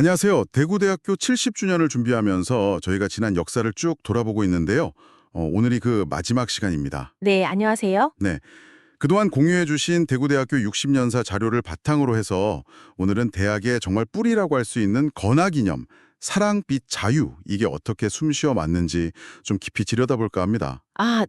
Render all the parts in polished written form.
안녕하세요. 대구대학교 70주년을 준비하면서 저희가 지난 역사를 쭉 돌아보고 있는데요. 오늘이 그 마지막 시간입니다. 네, 안녕하세요. 네. 그동안 공유해 주신 대구대학교 60년사 자료를 바탕으로 해서 오늘은 대학의 정말 뿌리라고 할 수 있는 건화기념, 사랑, 빛, 자유, 이게 어떻게 숨쉬어 왔는지 좀 깊이 들여다볼까 합니다.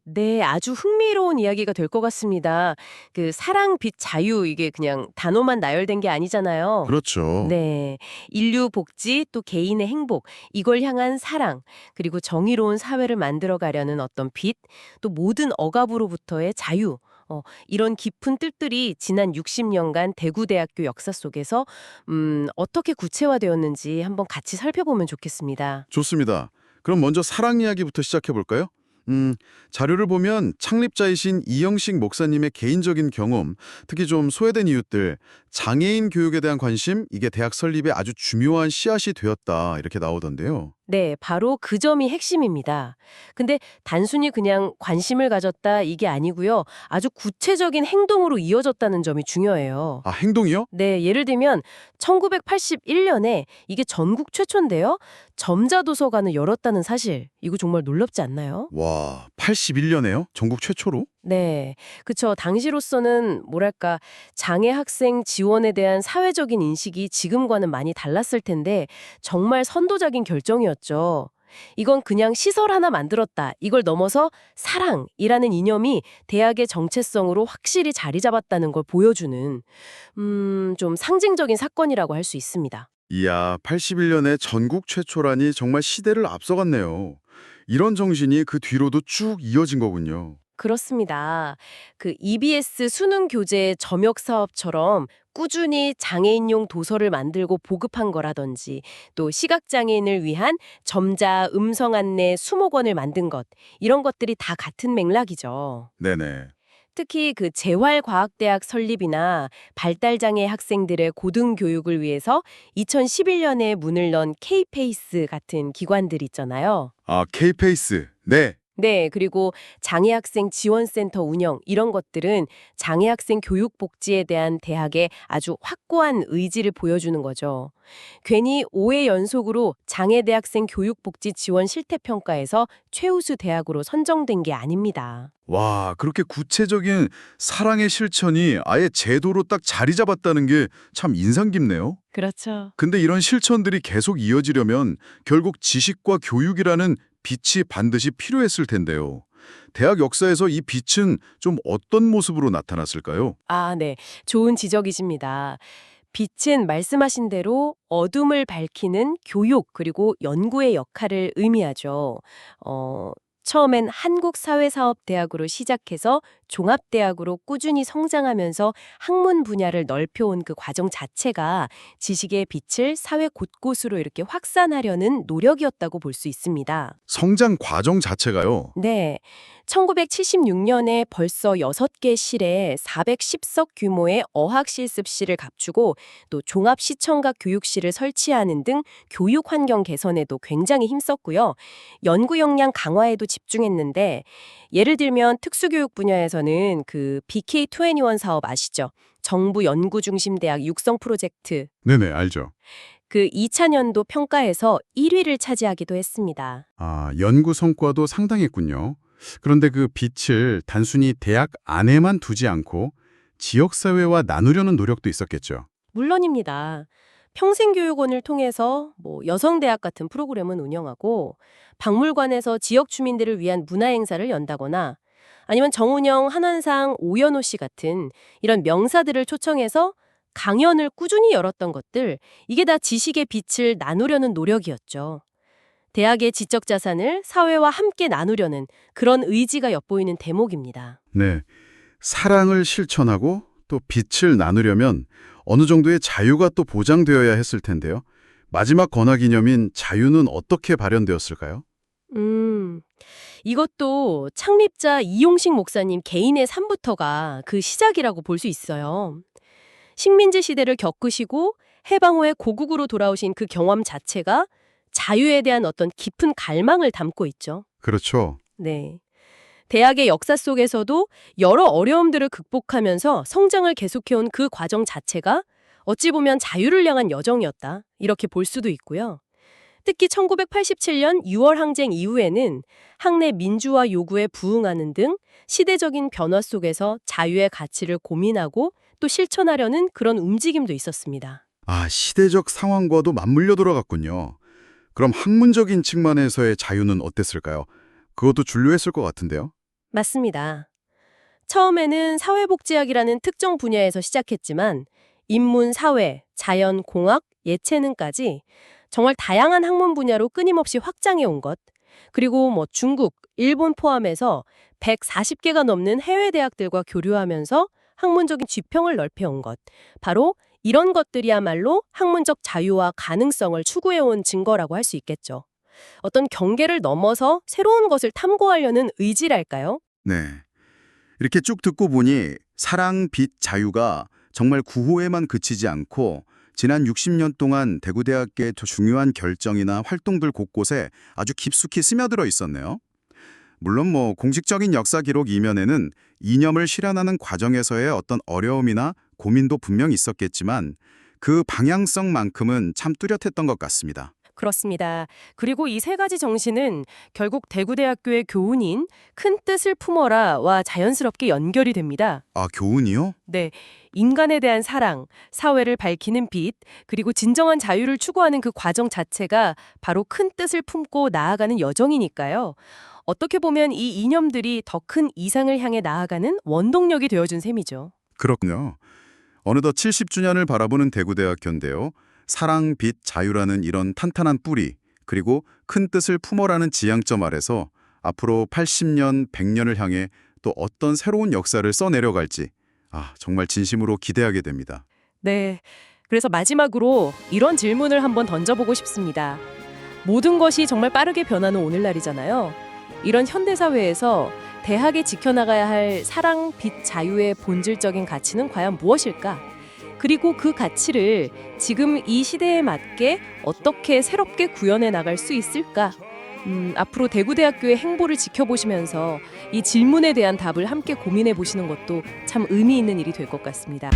네, 아주 흥미로운 이야기가 될 것 같습니다. 그 사랑, 빛, 자유 이게 그냥 단어만 나열된 게 아니잖아요. 그렇죠. 네, 인류 복지 또 개인의 행복 이걸 향한 사랑 그리고 정의로운 사회를 만들어 가려는 어떤 빛 또 모든 억압으로부터의 자유 이런 깊은 뜻들이 지난 60년간 대구대학교 역사 속에서 어떻게 구체화되었는지 한번 같이 살펴보면 좋겠습니다. 좋습니다. 그럼 먼저 사랑 이야기부터 시작해 볼까요? 자료를 보면 창립자이신 이영식 목사님의 개인적인 경험, 특히 좀 소외된 이웃들, 장애인 교육에 대한 관심, 이게 대학 설립에 아주 중요한 씨앗이 되었다, 이렇게 나오던데요. 네, 바로 그 점이 핵심입니다. 근데 단순히 그냥 관심을 가졌다 이게 아니고요. 아주 구체적인 행동으로 이어졌다는 점이 중요해요. 아, 행동이요? 네, 예를 들면 1981년에 이게 전국 최초인데요. 점자도서관을 열었다는 사실. 이거 정말 놀랍지 않나요? 와, 81년에요? 전국 최초로? 네, 그쵸. 당시로서는 뭐랄까 장애 학생 지원에 대한 사회적인 인식이 지금과는 많이 달랐을 텐데 정말 선도적인 결정이었죠. 이건 그냥 시설 하나 만들었다. 이걸 넘어서 사랑이라는 이념이 대학의 정체성으로 확실히 자리 잡았다는 걸 보여주는 좀 상징적인 사건이라고 할 수 있습니다. 이야, 81년에 전국 최초라니 정말 시대를 앞서갔네요. 이런 정신이 그 뒤로도 쭉 이어진 거군요. 그렇습니다. 그 EBS 수능 교재 점역 사업처럼 꾸준히 장애인용 도서를 만들고 보급한 거라든지 또 시각장애인을 위한 점자 음성 안내 수목원을 만든 것 이런 것들이 다 같은 맥락이죠. 네네. 특히 그 재활과학대학 설립이나 발달장애 학생들의 고등교육을 위해서 2011년에 문을 연 K페이스 같은 기관들 있잖아요. 아, K페이스. 네. 네, 그리고 장애학생 지원센터 운영 이런 것들은 장애학생 교육 복지에 대한 대학의 아주 확고한 의지를 보여주는 거죠. 괜히 5회 연속으로 장애대학생 교육복지 지원 실태평가에서 최우수 대학으로 선정된 게 아닙니다. 와, 그렇게 구체적인 사랑의 실천이 아예 제도로 딱 자리 잡았다는 게 참 인상 깊네요. 그렇죠. 근데 이런 실천들이 계속 이어지려면 결국 지식과 교육이라는 빛이 반드시 필요했을 텐데요. 대학 역사에서 이 빛은 좀 어떤 모습으로 나타났을까요? 네. 좋은 지적이십니다. 빛은 말씀하신 대로 어둠을 밝히는 교육 그리고 연구의 역할을 의미하죠. 어, 처음엔 한국사회사업대학으로 시작해서 종합대학으로 꾸준히 성장하면서 학문 분야를 넓혀온 그 과정 자체가 지식의 빛을 사회 곳곳으로 이렇게 확산하려는 노력이었다고 볼 수 있습니다. 성장 과정 자체가요. 네. 1976년에 벌써 6개 실에 410석 규모의 어학실습실을 갖추고 또 종합시청각 교육실을 설치하는 등 교육 환경 개선에도 굉장히 힘썼고요. 연구 역량 강화에도 집중했는데 예를 들면 특수교육 분야에서는 그 BK21 사업 아시죠? 정부 연구 중심 대학 육성 프로젝트. 네네, 알죠. 그 2000년도 평가에서 1위를 차지하기도 했습니다. 아, 연구 성과도 상당했군요. 그런데 그 빛을 단순히 대학 안에만 두지 않고 지역사회와 나누려는 노력도 있었겠죠. 물론입니다. 평생교육원을 통해서 여성대학 같은 프로그램은 운영하고 박물관에서 지역 주민들을 위한 문화행사를 연다거나 아니면 정운영, 한원상, 오연호 씨 같은 이런 명사들을 초청해서 강연을 꾸준히 열었던 것들 이게 다 지식의 빛을 나누려는 노력이었죠. 대학의 지적 자산을 사회와 함께 나누려는 그런 의지가 엿보이는 대목입니다. 네. 사랑을 실천하고 또 빛을 나누려면 어느 정도의 자유가 또 보장되어야 했을 텐데요. 마지막 건화 기념인 자유는 어떻게 발현되었을까요? 음, 이것도 창립자 이용식 목사님 개인의 삶부터가 그 시작이라고 볼 수 있어요. 식민지 시대를 겪으시고 해방 후에 고국으로 돌아오신 그 경험 자체가 자유에 대한 어떤 깊은 갈망을 담고 있죠. 그렇죠. 네. 대학의 역사 속에서도 여러 어려움들을 극복하면서 성장을 계속해온 그 과정 자체가 어찌 보면 자유를 향한 여정이었다. 이렇게 볼 수도 있고요. 특히 1987년 6월 항쟁 이후에는 학내 민주화 요구에 부응하는 등 시대적인 변화 속에서 자유의 가치를 고민하고 또 실천하려는 그런 움직임도 있었습니다. 아, 시대적 상황과도 맞물려 들어갔군요. 그럼 학문적인 측면에서의 자유는 어땠을까요? 그것도 중요했을 것 같은데요. 맞습니다. 처음에는 사회복지학이라는 특정 분야에서 시작했지만 인문, 사회, 자연, 공학, 예체능까지 정말 다양한 학문 분야로 끊임없이 확장해 온 것. 그리고 중국, 일본 포함해서 140개가 넘는 해외 대학들과 교류하면서 학문적인 지평을 넓혀 온 것. 바로 이런 것들이야말로 학문적 자유와 가능성을 추구해 온 증거라고 할 수 있겠죠. 어떤 경계를 넘어서 새로운 것을 탐구하려는 의지랄까요? 네. 이렇게 쭉 듣고 보니 사랑, 빛, 자유가 정말 구호에만 그치지 않고 지난 60년 동안 대구대학교의 중요한 결정이나 활동들 곳곳에 아주 깊숙이 스며들어 있었네요. 물론 공식적인 역사 기록 이면에는 이념을 실현하는 과정에서의 어떤 어려움이나 고민도 분명히 있었겠지만 그 방향성만큼은 참 뚜렷했던 것 같습니다. 그렇습니다. 그리고 이 세 가지 정신은 결국 대구대학교의 교훈인 큰 뜻을 품어라와 자연스럽게 연결이 됩니다. 아, 교훈이요? 네, 인간에 대한 사랑, 사회를 밝히는 빛, 그리고 진정한 자유를 추구하는 그 과정 자체가 바로 큰 뜻을 품고 나아가는 여정이니까요. 어떻게 보면 이 이념들이 더 큰 이상을 향해 나아가는 원동력이 되어준 셈이죠. 그렇군요. 어느덧 70주년을 바라보는 대구대학교인데요. 사랑, 빛, 자유라는 이런 탄탄한 뿌리, 그리고 큰 뜻을 품어라는 지향점 아래서 앞으로 80년, 100년을 향해 또 어떤 새로운 역사를 써내려갈지 정말 진심으로 기대하게 됩니다. 네, 그래서 마지막으로 이런 질문을 한번 던져보고 싶습니다. 모든 것이 정말 빠르게 변하는 오늘날이잖아요. 이런 현대사회에서 대학이 지켜나가야 할 사랑, 빛, 자유의 본질적인 가치는 과연 무엇일까? 그리고 그 가치를 지금 이 시대에 맞게 어떻게 새롭게 구현해 나갈 수 있을까? 앞으로 대구대학교의 행보를 지켜보시면서 이 질문에 대한 답을 함께 고민해 보시는 것도 참 의미 있는 일이 될 것 같습니다.